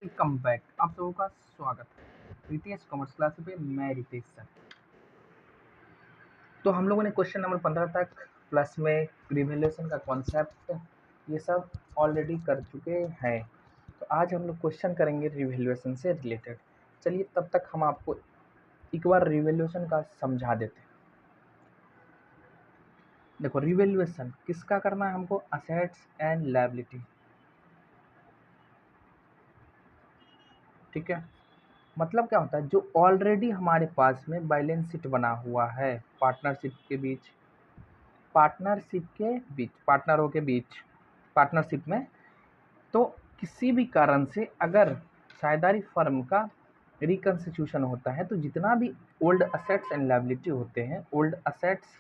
Welcome back. आप सबों का स्वागत है रितेश कॉमर्स क्लास पे। मैं रितेश सर। तो हम लोगों ने क्वेश्चन नंबर 15 तक प्लस में रिवैल्यूएशन का कॉन्सेप्ट ये सब ऑलरेडी कर चुके हैं। तो आज हम लोग क्वेश्चन करेंगे रिवैल्यूएशन से रिलेटेड। चलिए तब तक हम आपको एक बार रिवैल्यूएशन का समझा देते हैं। देखो, रिवैल्यूएशन किसका करना है हमको? Assets and liability. ठीक है, मतलब क्या होता है, जो ऑलरेडी हमारे पास में बैलेंस शीट बना हुआ है पार्टनरों के बीच पार्टनरशिप में। तो किसी भी कारण से अगर साझेदारी फर्म का रिकंस्टिट्यूशन होता है तो जितना भी ओल्ड असेट्स एंड लायबिलिटी होते हैं, old assets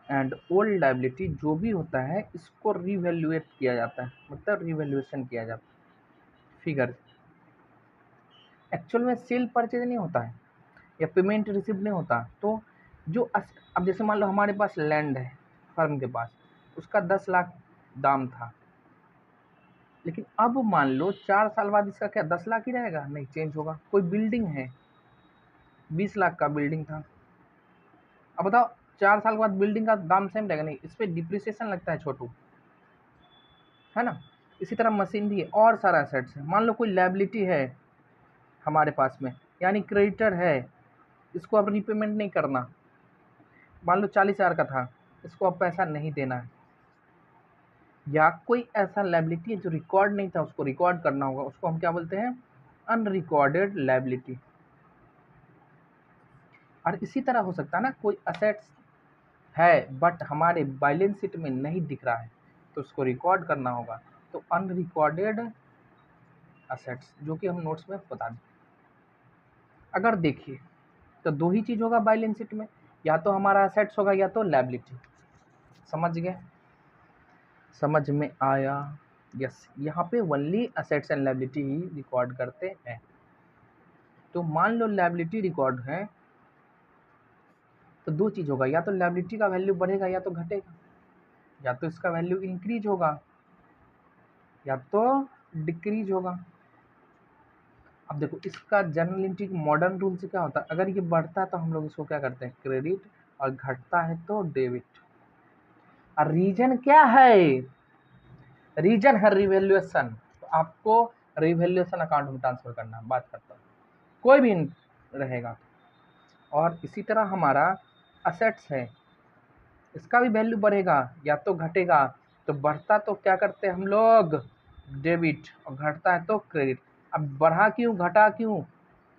and old liability जो भी होता है, इसको रिवैल्यूएट किया जाता है, मतलब रिवैल्यूएशन किया जाता है। फिगर एक्चुअल में सेल परचेज नहीं होता है या पेमेंट रिसीव नहीं होता। तो अब जैसे मान लो हमारे पास लैंड है फर्म के पास, उसका 10 लाख दाम था, लेकिन अब मान लो 4 साल बाद इसका क्या 10 लाख ही रहेगा? नहीं, चेंज होगा। कोई बिल्डिंग है, 20 लाख का बिल्डिंग था, अब बताओ 4 साल बाद बिल्डिंग का दाम सेम रहेगा? नहीं, इस पर डिप्रिसिएशन लगता है छोटू, है ना। इसी तरह मशीनरी है और सारा एसेट्स है। मान लो कोई लायबिलिटी है हमारे पास में, यानी क्रेडिटर है, इसको अब रिपेमेंट नहीं करना। मान लो 40,000 का था, इसको अब पैसा नहीं देना है। या कोई ऐसा लायबिलिटी है जो रिकॉर्ड नहीं था, उसको रिकॉर्ड करना होगा, उसको हम क्या बोलते हैं? Unrecorded liability. और इसी तरह हो सकता है ना, कोई असेट्स है बट हमारे बैलेंस शीट में नहीं दिख रहा है, तो उसको रिकॉर्ड करना होगा। तो अनरिकॉर्डेड असेट्स, जो कि हम नोट्स में बता दें। अगर देखिए तो दो ही चीज होगा बैलेंस शीट में, या तो हमारा असेट्स होगा या तो लायबिलिटी। समझ गए? समझ में आया? यस, यहाँ पे only assets and liability he record करते हैं। तो मान लो लायबिलिटी रिकॉर्ड है तो दो चीज होगा, या तो लायबिलिटी का वैल्यू बढ़ेगा या तो घटेगा, या तो इसका वैल्यू इंक्रीज होगा या तो डिक्रीज होगा। अब देखो, इसका जनरल एंट्री मॉडर्न रूल से क्या होता है, अगर ये बढ़ता है तो हम लोग इसको क्या करते हैं? क्रेडिट, और घटता है तो डेबिट। और रीजन क्या है? रीजन है रिवैल्यूएशन। तो आपको रिवैल्यूएशन अकाउंट में ट्रांसफर करना है। बात करता हूँ, कोई भी रहेगा। और इसी तरह हमारा असेट्स है, इसका भी वैल्यू बढ़ेगा या तो घटेगा। तो बढ़ता तो क्या करते हैं हम लोग? डेबिट, और घटता है तो क्रेडिट। अब बढ़ा क्यों घटा क्यों?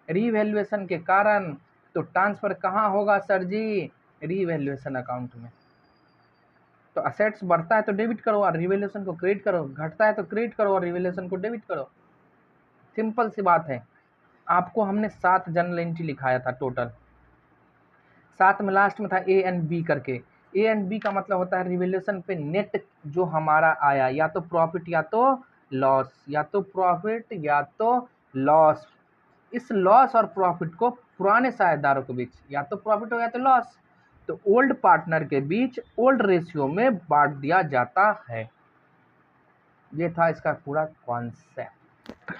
रीवैल्यूएशन के कारण। तो ट्रांसफर कहाँ होगा सर जी? रीवैल्यूएशन अकाउंट में। तो असेट्स बढ़ता है तो डेबिट करो और रिवैल्यूएशन को क्रेडिट करो, घटता है तो क्रेडिट करो और रिवैल्यूएशन को डेबिट करो। सिंपल सी बात है। आपको हमने 7 जर्नल एंट्री लिखाया था टोटल, 7 में लास्ट में था ए एंड बी करके। ए एंड बी का मतलब होता है रिवैल्यूएशन पे नेट जो हमारा आया, या तो प्रॉफिट या तो लॉस, या तो प्रॉफिट या तो लॉस। इस लॉस और प्रॉफिट को पुराने साझेदारों के बीच या तो प्रॉफिट हो या तो लॉस, तो ओल्ड पार्टनर के बीच ओल्ड रेशियो में बांट दिया जाता है। ये था इसका पूरा कॉन्सेप्ट।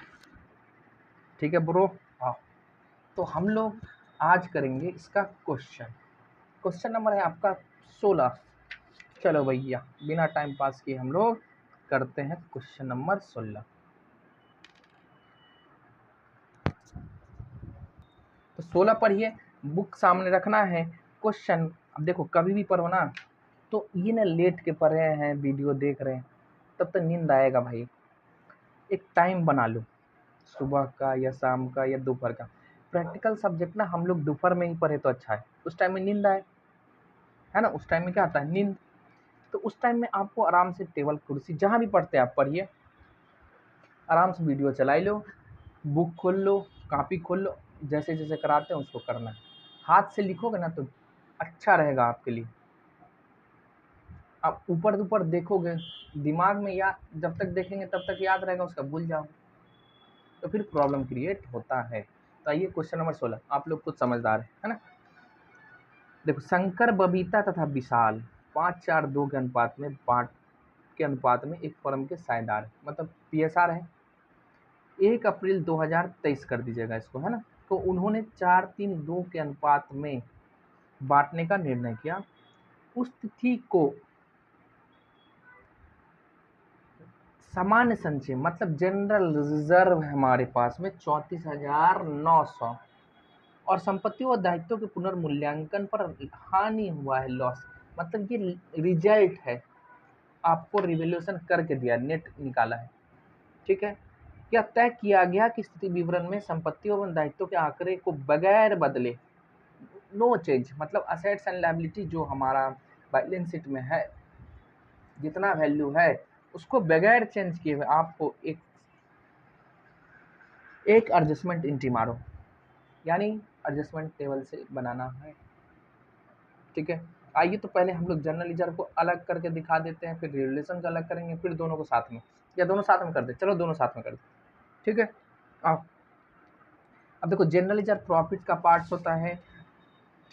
ठीक है ब्रो, आओ। तो हम लोग आज करेंगे इसका क्वेश्चन नंबर है आपका 16। चलो भैया, बिना टाइम पास किए हम लोग करते हैं क्वेश्चन नंबर 16। तो 16 पढ़िए, बुक सामने रखना है। क्वेश्चन अब देखो, कभी भी पढ़ो ना, तो ये ना लेट के पढ़ रहे हैं, वीडियो देख रहे हैं, तब तक नींद आएगा भाई। एक टाइम बना लो, सुबह का या शाम का या दोपहर का। प्रैक्टिकल सब्जेक्ट ना हम लोग दोपहर में ही पढ़े तो अच्छा है, उस टाइम में नींद आए, है ना। उस टाइम में क्या आता है? नींद। तो उस टाइम में आपको आराम से टेबल कुर्सी जहाँ भी पढ़ते हैं आप पढ़िए, आराम से वीडियो चला लो, बुक खोल लो, कॉपी खोल लो, जैसे जैसे कराते हैं उसको करना है। हाथ से लिखोगे ना तो अच्छा रहेगा आपके लिए। आप ऊपर ऊपर देखोगे, दिमाग में याद जब तक देखेंगे तब तक याद रहेगा, उसका भूल जाओ तो फिर प्रॉब्लम क्रिएट होता है। तो आइए क्वेश्चन नंबर 16, आप लोग कुछ समझदार है ना। देखो, शंकर, बबीता तथा विशाल 5-4-2 के अनुपात में एक फर्म के साझेदार है, मतलब पीएसआर है। 1 अप्रैल 2023 कर दीजिएगा इसको, है ना। तो उन्होंने 4-3-2 के अनुपात में बांटने का निर्णय किया। उस तिथि को सामान्य संचय मतलब जनरल रिजर्व है हमारे पास में 34,900, और संपत्तियों और दायित्वों के पुनर्मूल्यांकन पर हानि हुआ है, लॉस, मतलब ये रिजल्ट है, आपको रिवैल्यूएशन करके दिया, नेट निकाला है, ठीक है। क्या तय किया गया कि स्थिति विवरण में संपत्तियों एवं दायित्वों के आंकड़े को बगैर बदले, नो चेंज, मतलब असेट्स एंड लायबिलिटी जो हमारा बैलेंस शीट में है जितना वैल्यू है उसको बगैर चेंज किए हुए आपको एक एडजस्टमेंट एंट्री मारो, यानी एडजस्टमेंट टेबल से बनाना है, ठीक है। आइए तो पहले हम लोग जर्नल लीजर को अलग करके दिखा देते हैं, फिर रिलेशन का अलग करेंगे, फिर दोनों को साथ में, या दोनों साथ में कर दे, चलो दोनों साथ में कर दे, ठीक है। अब देखो जनरल लीजर प्रॉफिट का पार्ट होता है,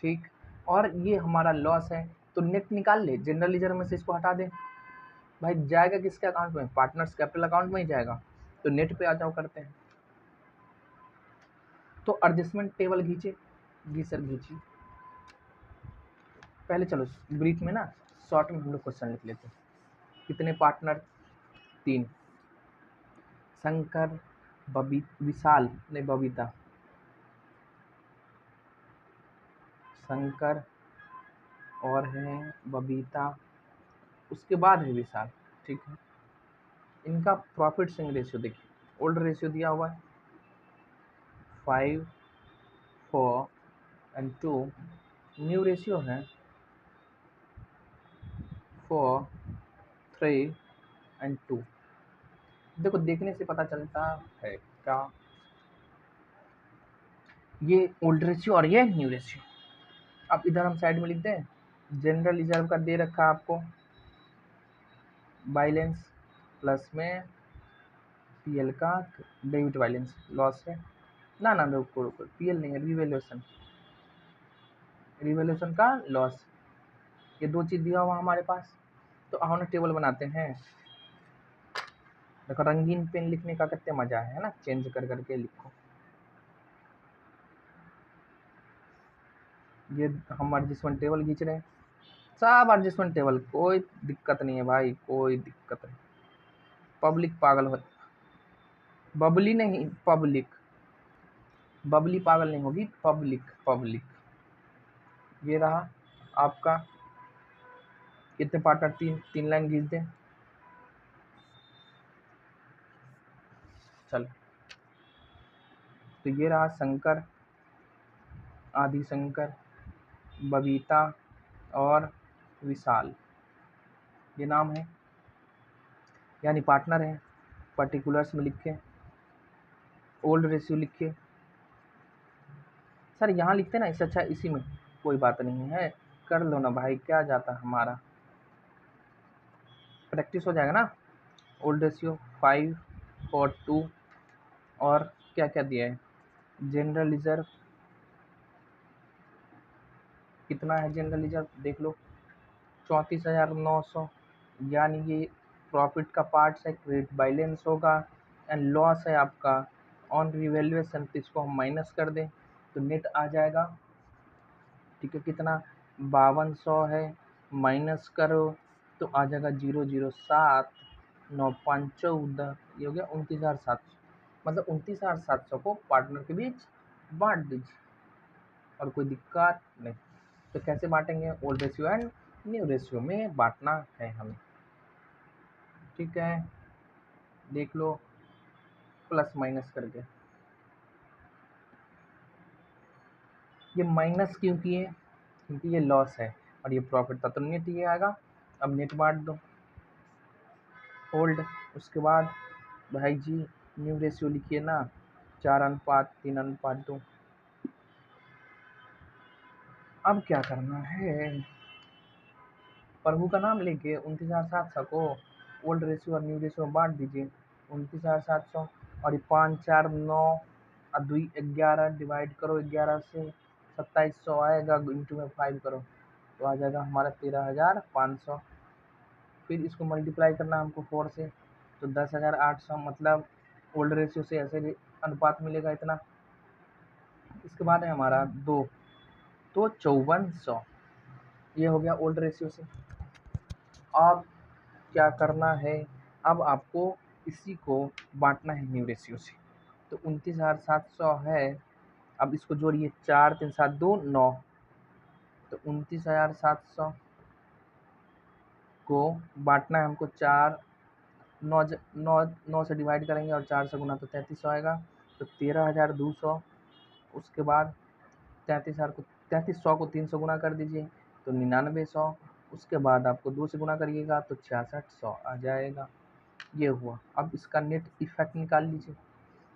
ठीक, और ये हमारा लॉस है, तो नेट निकाल ले, जनरल लीजर में से इसको हटा दे, भाई जाएगा किसके अकाउंट में, पार्टनर्स कैपिटल अकाउंट में ही जाएगा, तो नेट पे आ जाओ करते हैं। तो एडजस्टमेंट टेबल खींचे, जी सर खींची, पहले चलो ब्रीफ में ना शॉर्ट में हम लोग क्वेश्चन लिख लेते हैं। कितने पार्टनर, 3, शंकर, विशाल नहीं बबीता, शंकर और है बबीता, उसके बाद है विशाल, ठीक है। इनका प्रॉफिट शेयरिंग रेशियो देखिए, ओल्ड रेशियो दिया हुआ है 5, 4 एंड 2, न्यू रेशियो है 4, 3 एंड 2। देखो देखने से पता चलता है क्या, ये ओल्ड रेशियो और ये न्यू रेशियो। अब इधर हम साइड में लिखते हैं, जनरल रिजर्व का दे रखा आपको बैलेंस, प्लस में पीएल का डेबिट बैलेंस, लॉस है ना ना रुको रुको, पीएल नहीं है, रिवैल्यूएशन का लॉस, ये 2 चीज़ दिया हुआ हमारे पास। तो आओ ना टेबल बनाते हैं। देखो रंगीन पेन लिखने का कितना मजा है ना, चेंज कर करके लिखो। ये हम एडजस्टमेंट टेबल खींच रहे हैं, सब एडजस्टमेंट टेबल, कोई दिक्कत नहीं है भाई, कोई दिक्कत नहीं। पब्लिक पागल हो, बबली नहीं पब्लिक, बबली पागल नहीं होगी, पब्लिक पब्लिक। ये रहा आपका, कितने पार्टनर, 3 लाइन खींच दें, चल। तो ये रहा शंकर, आदि शंकर, बबीता और विशाल, ये नाम है, यानी पार्टनर है। पर्टिकुलर्स में लिखे, ओल्ड रेशियो लिखे, सर यहाँ लिखते ना, इससे अच्छा इसी में, कोई बात नहीं है, कर लो ना भाई, क्या जाता हमारा, प्रैक्टिस हो जाएगा ना। ओल्ड रेशियो 5 और 2, और क्या क्या दिया है, जनरल रिजर्व कितना है, जनरल रिजर्व देख लो 34,900, यानी ये प्रॉफिट का पार्ट है, क्रेडिट बैलेंस होगा, एंड लॉस है आपका ऑन रिवैल्यूएशन, तो इसको हम माइनस कर दें तो नेट आ जाएगा, ठीक है। कितना, 5200 है, माइनस करो तो आ जाएगा 007, 9 5 14, ये हो गया 29,700, मतलब 29,700 को पार्टनर के बीच बांट दीजिए, और कोई दिक्कत नहीं। तो कैसे बांटेंगे, old ratio and new ratio में बांटना है हमें, ठीक है, देख लो प्लस माइनस करके। ये माइनस क्यों किए, क्योंकि ये लॉस है और ये प्रॉफिट था, तो नेट ये आएगा। अब नेट बांट दो, ओल्ड, उसके बाद भाई जी न्यू रेशियो लिखिए ना, 4:3:2। अब क्या करना है, प्रभु का नाम लेके 29,700 को ओल्ड रेशियो और न्यू रेशियो में बांट दीजिए, 29,700, और ये 5 4 9 और 2 11 डिवाइड करो 11 से, 2700 आएगा, इंटू में 5 करो तो आ जाएगा हमारा 13,500। फिर इसको मल्टीप्लाई करना हमको 4 से, तो 10,800, मतलब ओल्ड रेशियो से ऐसे अनुपात मिलेगा इतना। इसके बाद है हमारा 2, तो 5400, ये हो गया ओल्ड रेशियो से। अब क्या करना है, अब आपको इसी को बांटना है न्यू रेशियो से। तो 29,700 है, अब इसको जोड़िए, 4 3 7 2 9, तो 29,700 को बांटना है हमको 4, 9 से डिवाइड करेंगे और 4 से गुना तो 3300 आएगा, तो 13,200। उसके बाद 3300 को 3 से गुना कर दीजिए तो 9900। उसके बाद आपको 2 से गुना करिएगा तो 6600 आ जाएगा। ये हुआ। अब इसका नेट इफेक्ट निकाल लीजिए।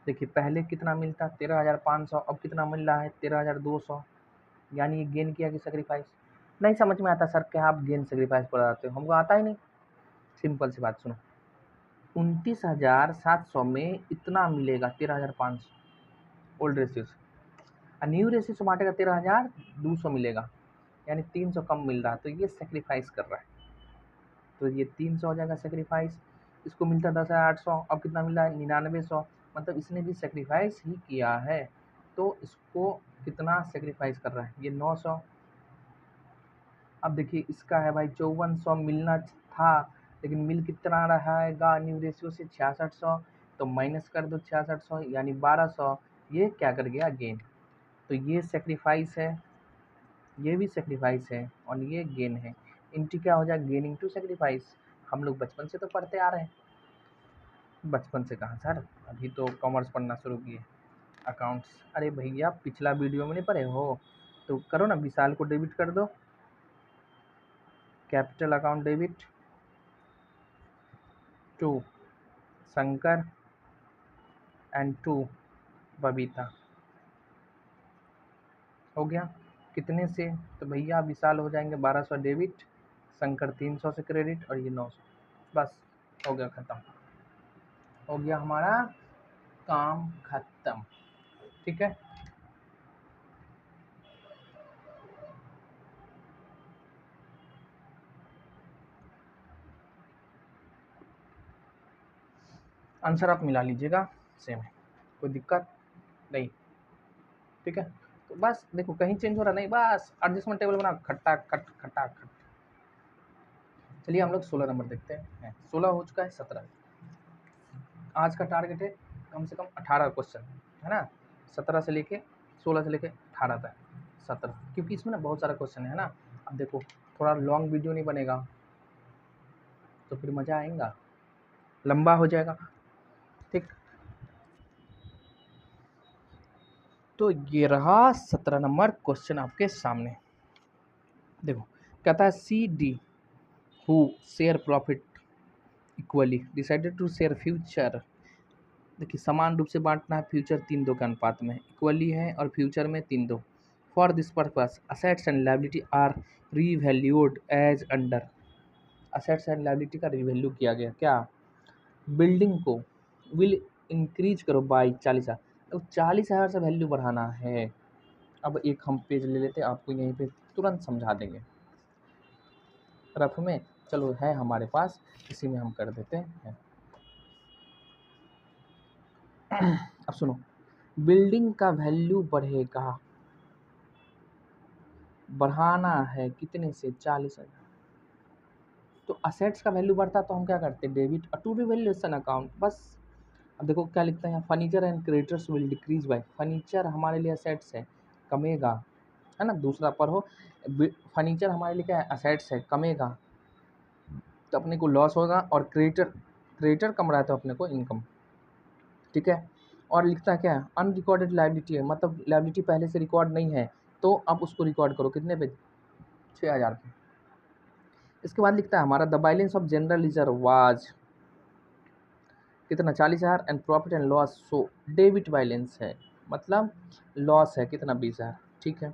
देखिए पहले कितना मिलता 13,500, अब कितना मिल रहा है 13,200, यानी ये गेन किया कि सेक्रीफाइस। नहीं समझ में आता सर क्या आप गेन सेक्रीफाइस पढ़ाते हो, हमको आता ही नहीं। सिंपल सी बात सुनो, 29,700 में इतना मिलेगा 13,500 ओल्ड रेशियो से, और न्यू रेशियो से बांटेगा 13,200 मिलेगा, यानी 300 कम मिल रहा है, तो ये सेक्रीफाइस कर रहा है, तो ये 300 हो जाएगा सेक्रीफाइस। इसको मिलता 10,800, अब कितना मिला है 9900, मतलब इसने भी सेक्रीफाइस ही किया है, तो इसको कितना सेक्रीफाइस कर रहा है, ये 900। अब देखिए इसका है भाई 5400 मिलना था, लेकिन मिल कितना रहा है न्यू रेशियो से 6600, तो माइनस कर दो 6600 यानी 1200, ये क्या कर गया गेन। तो ये सेक्रीफाइस है, ये भी सेक्रीफाइस है और ये गेन है। इनटू क्या हो जाए, गेनिंग टू सेक्रीफाइस। हम लोग बचपन से तो पढ़ते आ रहे हैं। बचपन से कहाँ सर, अभी तो कॉमर्स पढ़ना शुरू किए, अकाउंट्स। अरे भैया पिछला वीडियो में नहीं पढ़े हो, तो करो ना, विशाल को डेबिट कर दो, capital account debit to Shankar and to Babita. हो गया कितने से, तो भैया विशाल हो जाएंगे 1200 डेबिट, शंकर 300 से क्रेडिट और ये 900, बस हो गया खत्म, हो गया हमारा काम खत्म। ठीक है, आंसर आप मिला लीजिएगा, सेम है, कोई दिक्कत नहीं। ठीक है, तो बस देखो कहीं चेंज हो रहा नहीं, बस एडजस्टमेंट टेबल बना खट्टा खट खट्टा खट। चलिए हम लोग 16 नंबर देखते हैं, 16 हो चुका है, 17 आज का टारगेट है कम से कम 18 क्वेश्चन, है ना, 17 से लेके 16 से लेके 18 तक, 17, क्योंकि इसमें ना बहुत सारा क्वेश्चन है ना। अब देखो थोड़ा लॉन्ग वीडियो नहीं बनेगा तो फिर मज़ा आएगा, लंबा हो जाएगा। ठीक, तो ये रहा 17 नंबर क्वेश्चन आपके सामने। देखो कहता है C D who share profit equally decided to share future. देखिए समान रूप से बांटना है, फ्यूचर 3-2 के अनुपात में इक्वली है और फ्यूचर में 3-2। For this purpose assets and liability are revalued as under. Assets and liability का रिवैल्यू किया गया क्या, बिल्डिंग को विल इंक्रीज करो बाई 40,000, तो 40,000 से वैल्यू बढ़ाना है। अब एक हम पेज ले लेते हैं, आपको यहीं पे तुरंत समझा देंगे रफ में, चलो है हमारे पास, इसी में हम कर देते हैं। अब सुनो, बिल्डिंग का वैल्यू बढ़ेगा, बढ़ाना है कितने से 40,000, तो असेट्स का वैल्यू बढ़ता तो हम क्या करते, डेबिट टू रिवैल्यूएशन अकाउंट, बस। अब देखो क्या लिखता है यहाँ, furniture and creditors will decrease by, furniture हमारे लिए असेट्स है, कमेगा, है ना, दूसरा पर हो, फर्नीचर हमारे लिए क्या है, असेट्स है, कमेगा तो अपने को लॉस होगा, और क्रेडिटर कम रहा है तो अपने को इनकम। ठीक है, और लिखता है क्या है, अनरिकॉर्डेड लायबिलिटी है, मतलब लायबिलिटी पहले से रिकॉर्ड नहीं है, तो आप उसको रिकॉर्ड करो कितने पे, 6,000 पे। इसके बाद लिखता है हमारा the balance of general reserve was कितना, 40,000 and profit and loss so debit balance है, मतलब लॉस है कितना, 20,000। ठीक है,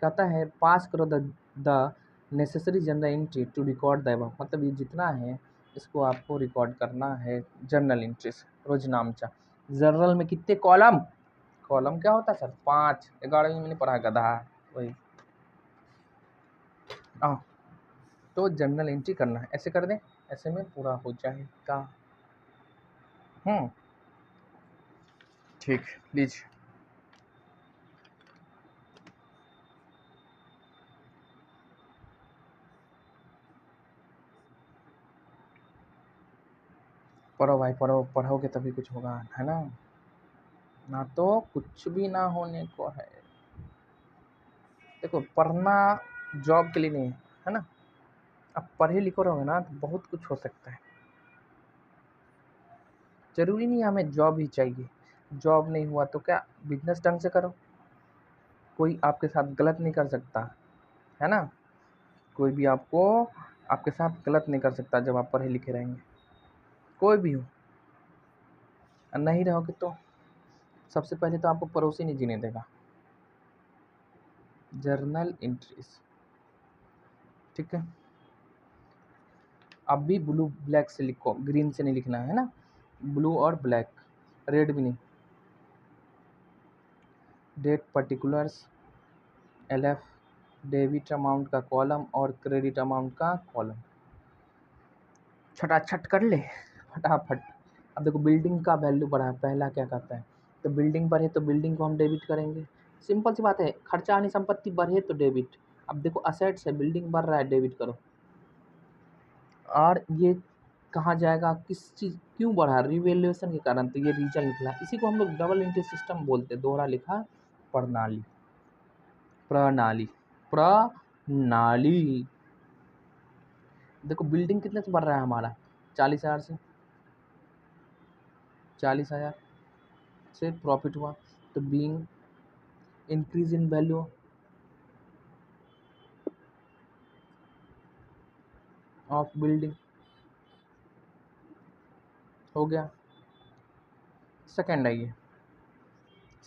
कहता है पास करो the necessary journal entry to record the, मतलब ये जितना है इसको आपको रिकॉर्ड करना है जर्नल एंट्री से, रोजनामचा। जर्नल में कितने कॉलम, कॉलम क्या होता है सर, 5, 11वीं में मैंने पढ़ा, गधा वही। हाँ, तो जर्नल एंट्री करना है, ऐसे कर दें, ऐसे में पूरा हो जाएगा। ठीक, लीजिए। पढ़ो भाई पढ़ो, पढ़ोगे तभी कुछ होगा, है ना? ना तो कुछ भी ना होने को है। देखो पढ़ना जॉब के लिए नहीं है ना? अब पढ़े लिखे रहोगे ना तो बहुत कुछ हो सकता है। ज़रूरी नहीं है हमें जॉब ही चाहिए। जॉब नहीं हुआ तो क्या बिज़नेस ढंग से करो। कोई आपके साथ गलत नहीं कर सकता, है ना? कोई भी आपके साथ गलत नहीं कर सकता जब आप पढ़े लिखे रहेंगे। कोई भी हो। और नहीं रहोगे तो सबसे पहले तो आपको पड़ोसी नहीं जीने देगा। जर्नल एंट्रीज, ठीक है? अब भी ब्लू ब्लैक से लिखो, ग्रीन से नहीं लिखना है ना? ब्लू और ब्लैक, रेड भी नहीं। Date particulars, LF, debit amount का कॉलम और क्रेडिट अमाउंट का कॉलम। छटाछट कर ले फटाफट। अब देखो बिल्डिंग का वैल्यू बढ़ा है, पहला क्या कहता है? तो बिल्डिंग बढ़े तो बिल्डिंग को हम डेबिट करेंगे। सिंपल सी बात है, खर्चा यानी संपत्ति बढ़े तो डेबिट। अब देखो असेट्स है, बिल्डिंग बढ़ रहा है, डेबिट करो। और ये कहाँ जाएगा, किस चीज़ क्यों बढ़ा? रिवैल्यूएशन के कारण, तो ये रीजन निकला। इसी को हम लोग डबल एंट्री सिस्टम बोलते हैं। दोहरा लिखा प्रणाली, प्रणाली, प्रणाली। देखो बिल्डिंग कितने से बढ़ रहा है हमारा? 40,000 से, 40,000 से प्रॉफिट हुआ। तो being increase in value of building हो गया। सेकंड है ये।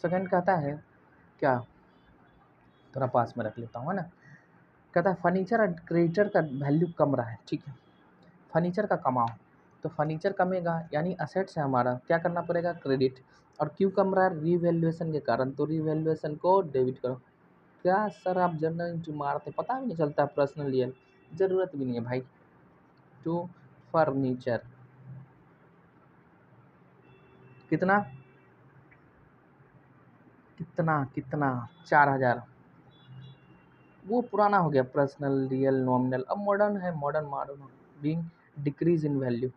सेकंड कहता है क्या, थोड़ा पास में रख लेता हूँ, है ना? कहता है फर्नीचर और क्रेडिटर का वैल्यू कम रहा है, ठीक है? फर्नीचर का कमाओ, तो फर्नीचर कमेगा यानी असेट्स है हमारा, क्या करना पड़ेगा? क्रेडिट। और क्यों कम रहा है? रीवैल्यूएशन के कारण, तो रीवैल्यूएशन को डेबिट करो। क्या सर आप जनरल एंट्री मारते, पता भी नहीं चलता पर्सनल रियल, ज़रूरत भी नहीं है भाई। टू फर्नीचर कितना कितना कितना 4,000। वो पुराना हो गया, पर्सनल रियल नॉमिनल। अब मॉडर्न है, modern modern being decrease in value.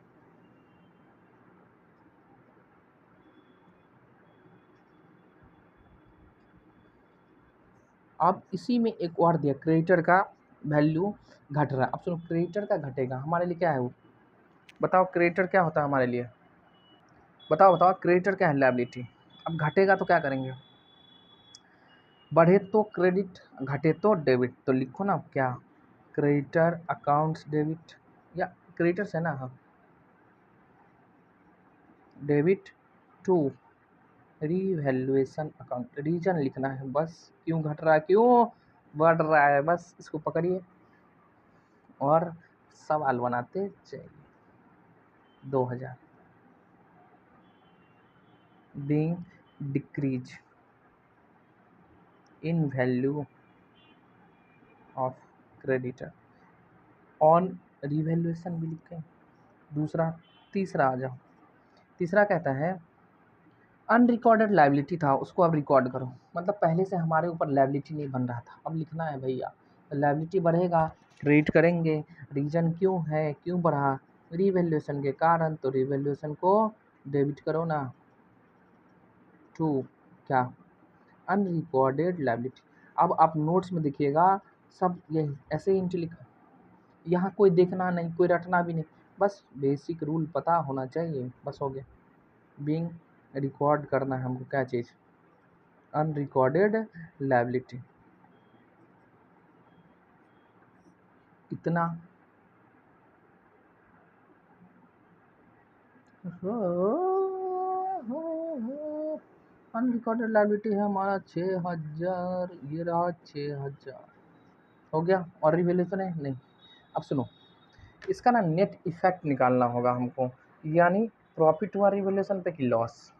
अब इसी में एक और दिया, क्रेडिटर का वैल्यू घट रहा है। अब सुनो, क्रेडिटर का घटेगा हमारे लिए क्या है वो? बताओ क्रेडिटर क्या होता है हमारे लिए? बताओ बताओ, क्रेडिटर क्या है? लायबिलिटी। अब घटेगा तो क्या करेंगे? बढ़े तो क्रेडिट, घटे तो डेबिट। तो लिखो ना क्या, क्रेडिटर अकाउंट्स डेबिट, या क्रेडिटर्स है ना, हाँ, debit to revaluation account. Reason लिखना है बस, क्यों घट रहा है, क्यों बढ़ रहा है, बस इसको पकड़िए और सवाल बनाते चाहिए। 2,000 being decrease in value of creditor on revaluation भी लिखें। दूसरा, तीसरा आ जाओ। तीसरा कहता है अनरिकॉर्डेड लायबिलिटी था, उसको अब रिकॉर्ड करो। मतलब पहले से हमारे ऊपर लायबिलिटी नहीं बन रहा था, अब लिखना है भैया। लायबिलिटी बढ़ेगा, क्रेडिट करेंगे। रीजन क्यों है, क्यों बढ़ा? रिवैल्यूएशन के कारण, तो रिवैल्यूएशन को डेबिट करो ना। टू क्या, अनरिकॉर्डेड लायबिलिटी। अब आप नोट्स में देखिएगा, सब ये ऐसे ही इंट लिखा, यहाँ कोई देखना नहीं, कोई रटना भी नहीं, बस बेसिक रूल पता होना चाहिए, बस हो गया। बीइंग रिकॉर्ड करना है हमको क्या चीज़? Unrecorded liability. कितना? अनरिकॉर्डेड लायबिलिटी है हमारा 6,000, ये रहा 6,000, हो गया। और रिवैल्यूएशन है नहीं। अब सुनो, इसका ना नेट इफेक्ट निकालना होगा हमको, यानी प्रॉफिट हुआ रिवैल्यूएशन पे कि लॉस।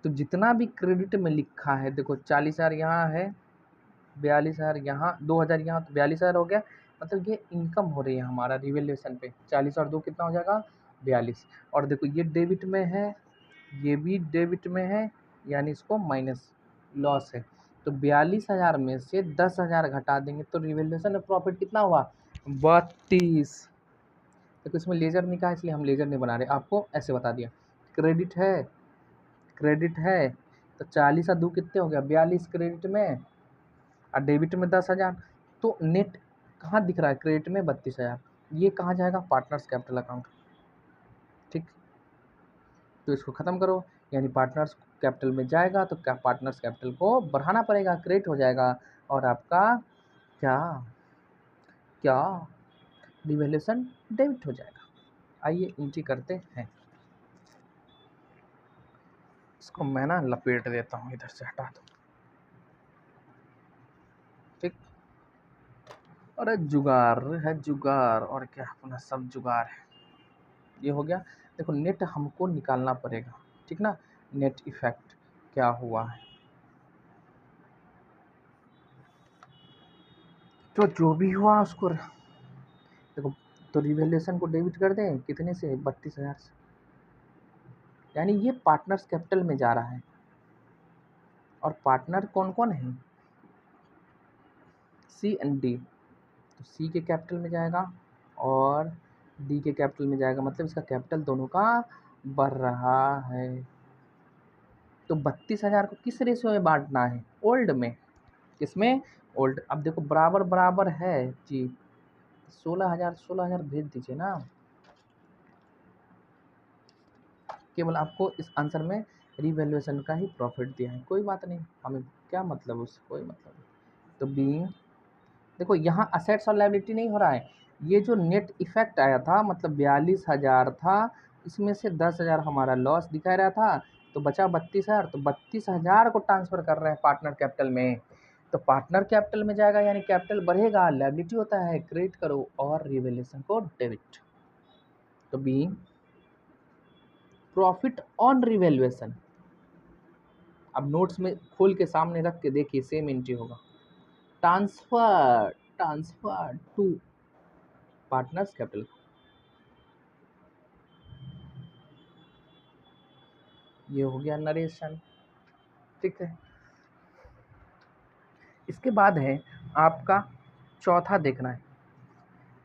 तो जितना भी क्रेडिट में लिखा है, देखो 40,000 यहाँ है, 42,000 यहाँ, 2,000 यहाँ, तो 42,000 हो गया। मतलब ये इनकम हो रही है हमारा रिवैल्यूएशन पे। 40 और 2 कितना हो जाएगा? 42। और देखो ये डेबिट में है, ये भी डेबिट में है, यानी इसको माइनस लॉस है। तो 42,000 में से 10,000 घटा देंगे तो रिवैल्यूएशन ऑफ प्रॉफिट कितना हुआ? 32। देखो इसमें लेजर नहीं कहा इसलिए हम लेजर नहीं बना रहे, आपको ऐसे बता दिया। क्रेडिट है, क्रेडिट है तो 40 और 2 कितने हो गया? 42 क्रेडिट में और डेबिट में 10,000। तो नेट कहाँ दिख रहा है? क्रेडिट में 32,000। ये कहाँ जाएगा? Partners capital account. ठीक, तो इसको ख़त्म करो, यानी पार्टनर्स कैपिटल में जाएगा तो क्या पार्टनर्स कैपिटल को बढ़ाना पड़ेगा, क्रेडिट हो जाएगा और आपका क्या क्या रिवैल्यूएशन डेबिट हो जाएगा। आइए एंट्री करते हैं। इसको मैं ना लपेट देता हूँ, इधर से हटा दो। ठीक, अरे जुगाड़ है जुगाड़, और क्या, अपना सब जुगाड़ है। ये हो गया। देखो नेट हमको निकालना पड़ेगा, ठीक ना। नेट इफेक्ट क्या हुआ है, तो जो भी हुआ उसको देखो। तो रिवैल्यूएशन को डेबिट कर दें कितने से? 32,000 से, यानी ये पार्टनर्स कैपिटल में जा रहा है। और पार्टनर कौन कौन है? सी एंड डी। तो सी के कैपिटल में जाएगा और डी के कैपिटल में जाएगा, मतलब इसका कैपिटल दोनों का बढ़ रहा है। तो 32,000 को किस रेशियो में बांटना है? ओल्ड में। किसमें? ओल्ड। अब देखो बराबर बराबर है जी, 16,000 भेज दीजिए ना। केवल आपको इस आंसर में रिवैल्यूएशन का ही प्रॉफिट दिया है, कोई बात नहीं, हमें क्या मतलब उससे, कोई मतलब नहीं। तो बीइंग, देखो यहाँ असेट्स और लायबिलिटी नहीं हो रहा है, ये जो नेट इफेक्ट आया था मतलब 42,000 था, इसमें से 10,000 हमारा लॉस दिखा रहा था, तो बचा 32,000। तो 32,000 को ट्रांसफर कर रहे हैं पार्टनर कैपिटल में। तो पार्टनर कैपिटल में जाएगा यानी कैपिटल बढ़ेगा, लायबिलिटी होता है क्रेडिट करो और रिवैल्यूएशन को डेबिट। तो बीइंग प्रॉफिट ऑन रिवैल्यूएशन। अब नोट्स में खोल के सामने रख के देखिए, सेम एंट्री होगा। Transfer, transfer to partners capital. ये हो गया नरेशन, ठीक है। इसके बाद है आपका चौथा देखना है।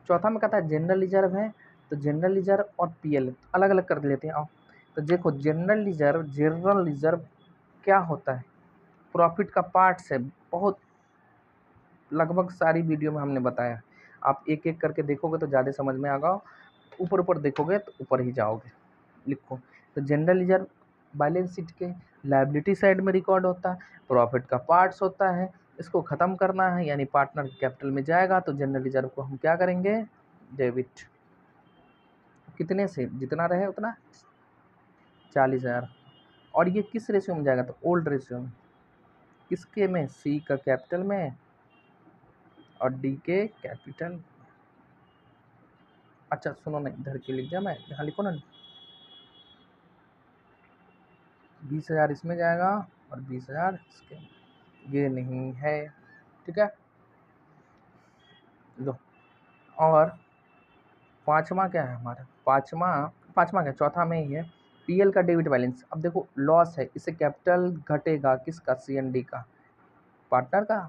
चौथा में कहता है जनरल रिजर्व है, तो जनरल रिजर्व और पीएल अलग अलग कर लेते हैं। तो देखो जनरल रिजर्व क्या होता है? प्रॉफिट का पार्ट्स है, बहुत लगभग सारी वीडियो में हमने बताया। आप एक एक करके देखोगे तो ज़्यादा समझ में आएगा, ऊपर ऊपर देखोगे तो ऊपर ही जाओगे। लिखो, तो जनरल रिजर्व बैलेंस शीट के लायबिलिटी साइड में रिकॉर्ड होता है, प्रॉफिट का पार्ट्स होता है, इसको ख़त्म करना है यानी पार्टनर कैपिटल में जाएगा तो जनरल रिजर्व को हम क्या करेंगे? डेबिट। कितने से? जितना रहे उतना, 40,000। और ये किस रेशियो में जाएगा? तो ओल्ड रेशियो में। किसके में? सी का कैपिटल में और डी के कैपिटल। अच्छा सुनो ना, इधर के लिख दिया मैं, यहाँ लिखो ना, 20,000 इसमें जाएगा और 20,000 इसके। ये नहीं है, ठीक है। लो, और पाँचवा क्या है हमारा? पाँचवा क्या, चौथा में ही है, पीएल का डेबिट बैलेंस। अब देखो लॉस है, इससे कैपिटल घटेगा किसका? सी एंड डी का, पार्टनर का।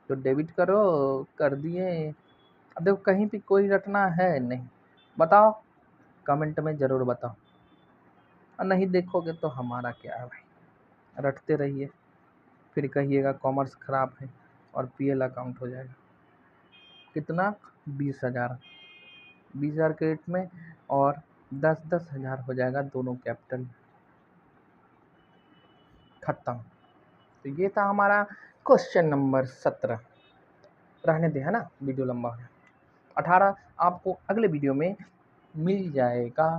तो डेबिट करो, कर दिए। अब देखो कहीं भी कोई रटना है नहीं, बताओ, कमेंट में ज़रूर बताओ। और नहीं देखोगे तो हमारा क्या है भाई, रटते रहिए, फिर कहिएगा कॉमर्स खराब है और पीएल अकाउंट हो जाएगा। कितना? 20,000, 20,000 क्रेडिट में और 10,000 हो जाएगा दोनों कैपिटल। खत्म। तो ये था हमारा क्वेश्चन नंबर 17। रहने दे, है ना, वीडियो लंबा है। 18 आपको अगले वीडियो में मिल जाएगा।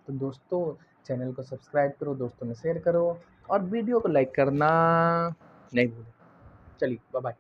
तो दोस्तों चैनल को सब्सक्राइब करो, दोस्तों में शेयर करो और वीडियो को लाइक करना नहीं भूलो। चलिए बाय बाय।